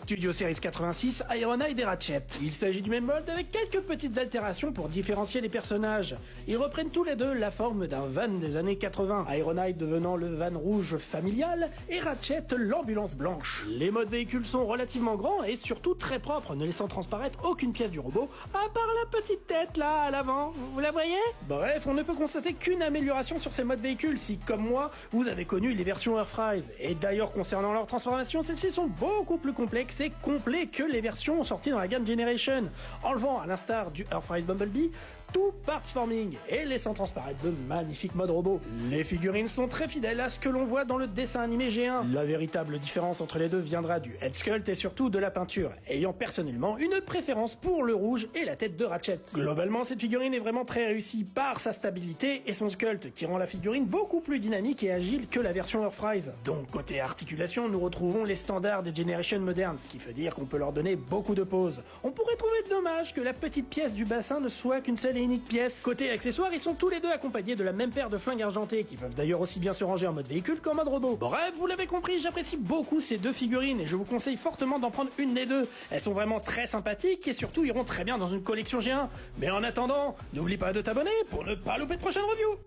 Studio Series 86, Ironhide et Ratchet. Il s'agit du même mold avec quelques petites altérations pour différencier les personnages. Ils reprennent tous les deux la forme d'un van des années 80, Ironhide devenant le van rouge familial et Ratchet l'ambulance blanche. Les modes véhicules sont relativement grands et surtout très propres, ne laissant transparaître aucune pièce du robot, à part la petite tête là à l'avant, vous la voyez? Bref, on ne peut constater qu'une amélioration sur ces modes véhicules si, comme moi, vous avez connu les versions Earthrise. Et d'ailleurs, concernant leur transformation, celles-ci sont beaucoup plus complexes et complets que les versions sorties dans la gamme Generation, enlevant, à l'instar du Earthrise Bumblebee, tout partsforming et laissant transparaître de magnifiques modes robots. Les figurines sont très fidèles à ce que l'on voit dans le dessin animé G1. La véritable différence entre les deux viendra du head sculpt et surtout de la peinture, ayant personnellement une préférence pour le rouge et la tête de Ratchet. Globalement, cette figurine est vraiment très réussie par sa stabilité et son sculpt, qui rend la figurine beaucoup plus dynamique et agile que la version Earthrise. Donc côté articulation, nous retrouvons les standards des Generation modernes, ce qui veut dire qu'on peut leur donner beaucoup de poses. On pourrait trouver dommage que la petite pièce du bassin ne soit qu'une seule et unique pièce. Côté accessoires, ils sont tous les deux accompagnés de la même paire de flingues argentées, qui peuvent d'ailleurs aussi bien se ranger en mode véhicule qu'en mode robot. Bref, vous l'avez compris, j'apprécie beaucoup ces deux figurines et je vous conseille fortement d'en prendre une des deux. Elles sont vraiment très sympathiques et surtout iront très bien dans une collection G1. Mais en attendant, n'oublie pas de t'abonner pour ne pas louper de prochaines reviews.